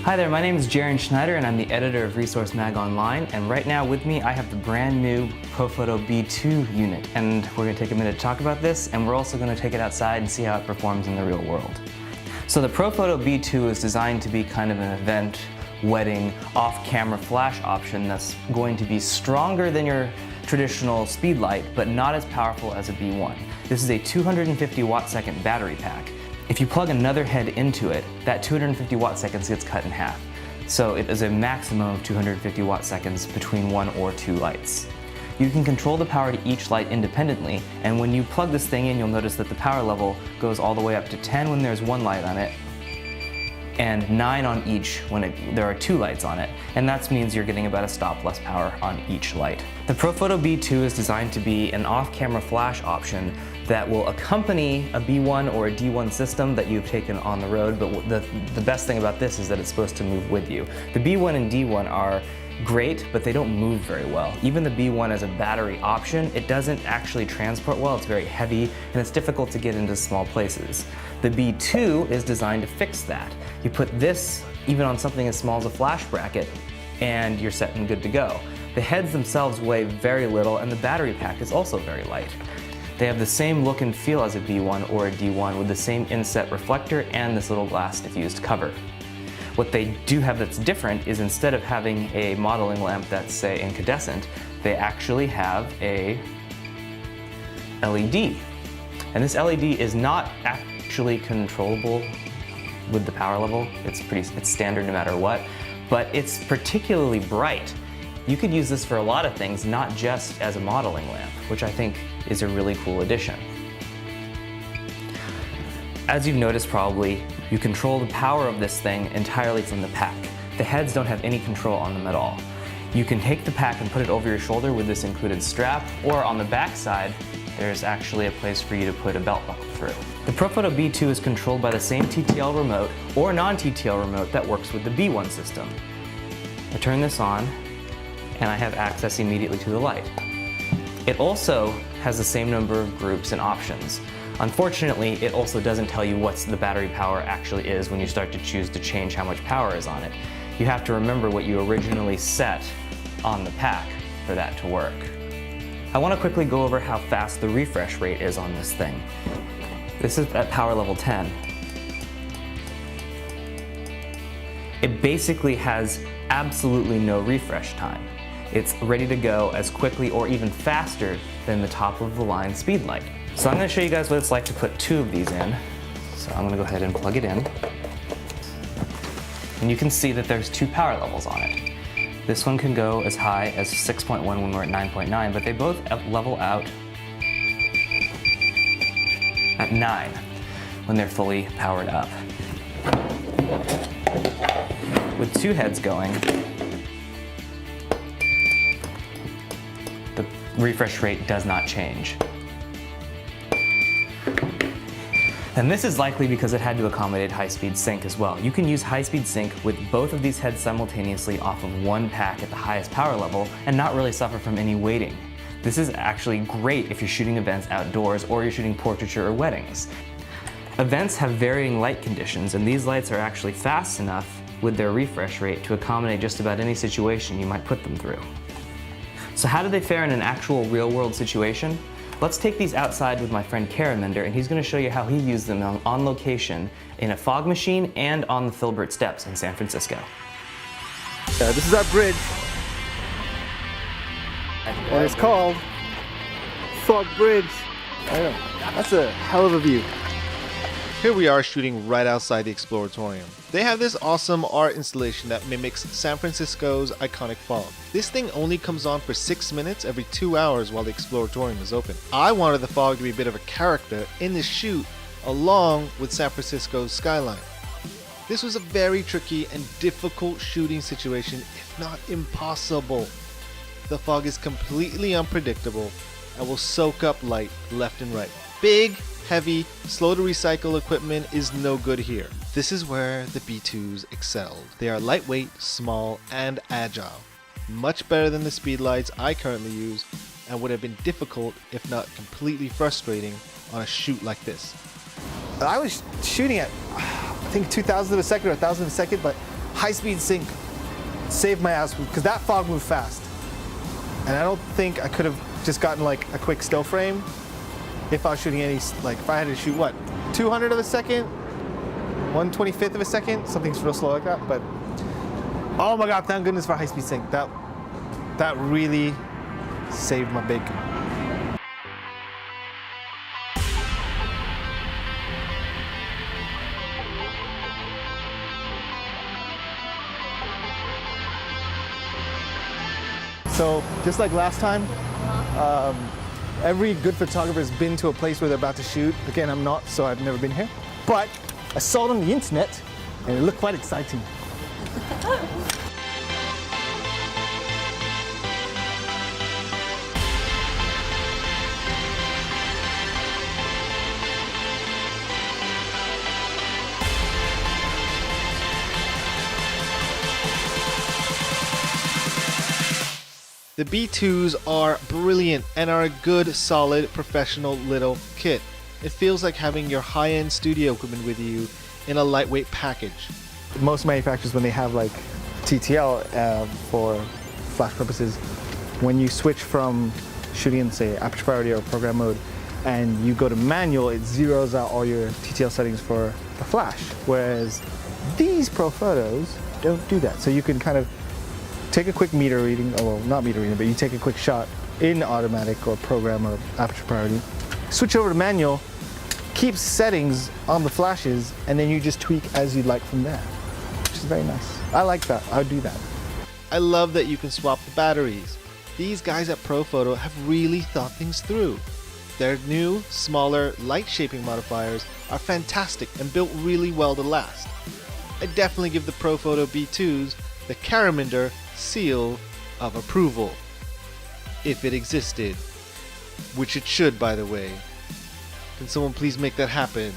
Hi there, my name is Jaron Schneider and I'm the editor of Resource Mag Online, and right now with me I have the brand new Profoto B2 unit, and we're going to take a minute to talk about this, and we're also going to take it outside and see how it performs in the real world. So the Profoto B2 is designed to be kind of an event, wedding, off-camera flash option that's going to be stronger than your traditional speed light, but not as powerful as a B1. This is a 250 watt-second battery pack. If you plug another head into it, that 250 watt-seconds gets cut in half. So it is a maximum of 250 watt-seconds between one or two lights. You can control the power to each light independently, and when you plug this thing in, you'll notice that the power level goes all the way up to 10 when there's one light on it, and 9 on each when there are two lights on it, and that means you're getting about a stop less power on each light. The Profoto B2 is designed to be an off-camera flash option that will accompany a B1 or a D1 system that you've taken on the road, but the best thing about this is that it's supposed to move with you. The B1 and D1 are great, but they don't move very well. Even the B1 as a battery option, it doesn't actually transport well. It's very heavy and it's difficult to get into small places. The B2 is designed to fix that. You put this even on something as small as a flash bracket and you're set and good to go. The heads themselves weigh very little and the battery pack is also very light. They have the same look and feel as a B1 or a D1 with the same inset reflector and this little glass diffused cover. What they do have that's different is instead of having a modeling lamp that's, say, incandescent, they actually have a LED. And this LED is not actually controllable with the power level. It's standard no matter what, but it's particularly bright. You could use this for a lot of things, not just as a modeling lamp, which I think is a really cool addition. As you've noticed probably, you control the power of this thing entirely from the pack. The heads don't have any control on them at all. You can take the pack and put it over your shoulder with this included strap, or on the back side, there's actually a place for you to put a belt buckle through. The Profoto B2 is controlled by the same TTL remote or non-TTL remote that works with the B1 system. I turn this on, and I have access immediately to the light. It also has the same number of groups and options. Unfortunately, it also doesn't tell you what the battery power actually is when you start to choose to change how much power is on it. You have to remember what you originally set on the pack for that to work. I want to quickly go over how fast the refresh rate is on this thing. This is at power level 10. It basically has absolutely no refresh time. It's ready to go as quickly or even faster than the top of the line speed light. So I'm going to show you guys what it's like to put two of these in. So I'm going to go ahead and plug it in. And you can see that there's two power levels on it. This one can go as high as 6.1 when we're at 9.9, but they both level out at 9 when they're fully powered up. With two heads going, the refresh rate does not change. And this is likely because it had to accommodate high-speed sync as well. You can use high-speed sync with both of these heads simultaneously off of one pack at the highest power level and not really suffer from any weighting. This is actually great if you're shooting events outdoors or you're shooting portraiture or weddings. Events have varying light conditions, and these lights are actually fast enough with their refresh rate to accommodate just about any situation you might put them through. So how do they fare in an actual real-world situation? Let's take these outside with my friend Karamender, and he's going to show you how he used them on location in a fog machine and on the Filbert Steps in San Francisco. This is our bridge, and it's called Fog Bridge. I know. That's a hell of a view. Here we are shooting right outside the Exploratorium. They have this awesome art installation that mimics San Francisco's iconic fog. This thing only comes on for 6 minutes every 2 hours while the Exploratorium is open. I wanted the fog to be a bit of a character in this shoot along with San Francisco's skyline. This was a very tricky and difficult shooting situation, if not impossible. The fog is completely unpredictable and will soak up light left and right. Big, heavy, slow to recycle equipment is no good here. This is where the B2s excelled. They are lightweight, small, and agile. Much better than the speed lights I currently use, and would have been difficult, if not completely frustrating, on a shoot like this. I was shooting at, I think 2,000 of a second or 1,000 of a second, but high-speed sync saved my ass because that fog moved fast. And I don't think I could have just gotten like a quick still frame if I was shooting any, like if I had to shoot what, 200 of a second, 1/25th of a second, something real slow like that. But oh my God, thank goodness for high-speed sync. That really saved my bacon. So just like last time, every good photographer has been to a place where they're about to shoot. Again, I'm not, so I've never been here. But I saw it on the internet, and it looked quite exciting. The B2s are brilliant and are a good, solid, professional little kit. It feels like having your high-end studio equipment with you in a lightweight package. Most manufacturers, when they have like TTL for flash purposes, when you switch from shooting in, say, aperture priority or program mode, and you go to manual, it zeroes out all your TTL settings for the flash. Whereas these Profotos don't do that. So you can kind of take a quick meter reading, oh, well, not meter reading, but you take a quick shot in automatic or program or aperture priority, switch over to manual, keep settings on the flashes, and then you just tweak as you'd like from there, which is very nice. I like that. I would do that. I love that you can swap the batteries. These guys at Profoto have really thought things through. Their new, smaller, light shaping modifiers are fantastic and built really well to last. I definitely give the Profoto B2s the Caraminder seal of approval, if it existed, which it should, by the way. Can someone please make that happen?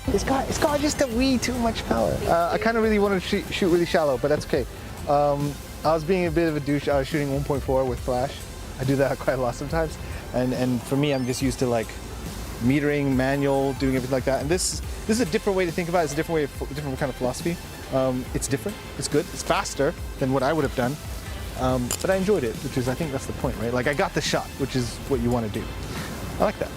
It's got just a wee too much power. I kind of really wanted to shoot really shallow, but that's okay. I was being a bit of a douche. I was shooting 1.4 with flash. I do that quite a lot sometimes, and for me, I'm just used to like metering, manual, doing everything like that. And this is a different way to think about it. It's a different different kind of philosophy. It's different. It's good. It's faster than what I would have done, but I enjoyed it, which is, I think that's the point, right? Like I got the shot, which is what you want to do. I like that.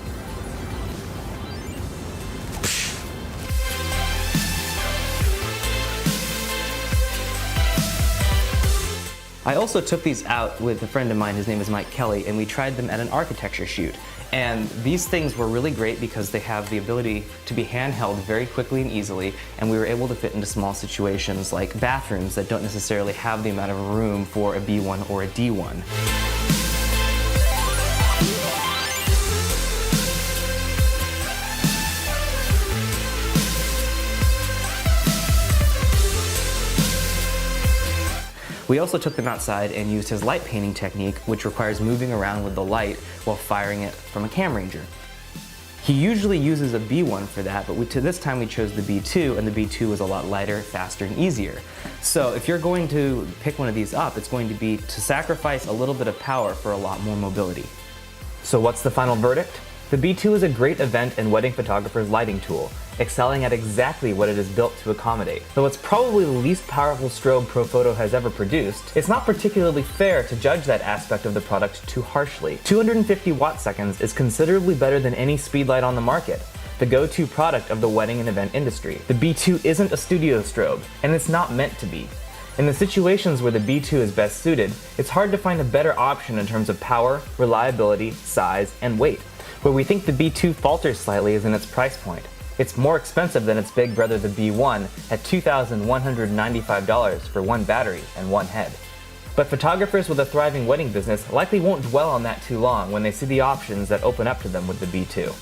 I also took these out with a friend of mine, his name is Mike Kelly, and we tried them at an architecture shoot. And these things were really great because they have the ability to be handheld very quickly and easily, and we were able to fit into small situations like bathrooms that don't necessarily have the amount of room for a B1 or a D1. We also took them outside and used his light painting technique, which requires moving around with the light while firing it from a Cam Ranger. He usually uses a B1 for that, but this time we chose the B2, and the B2 was a lot lighter, faster, and easier. So if you're going to pick one of these up, it's going to be to sacrifice a little bit of power for a lot more mobility. So what's the final verdict? The B2 is a great event and wedding photographer's lighting tool, excelling at exactly what it is built to accommodate. Though it's probably the least powerful strobe Profoto has ever produced, it's not particularly fair to judge that aspect of the product too harshly. 250 watt seconds is considerably better than any speedlight on the market, the go-to product of the wedding and event industry. The B2 isn't a studio strobe, and it's not meant to be. In the situations where the B2 is best suited, it's hard to find a better option in terms of power, reliability, size, and weight. Where we think the B2 falters slightly is in its price point. It's more expensive than its big brother the B1 at $2,195 for one battery and one head. But photographers with a thriving wedding business likely won't dwell on that too long when they see the options that open up to them with the B2.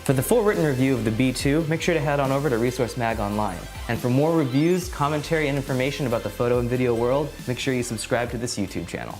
For the full written review of the B2, make sure to head on over to Resource Mag Online. And for more reviews, commentary, and information about the photo and video world, make sure you subscribe to this YouTube channel.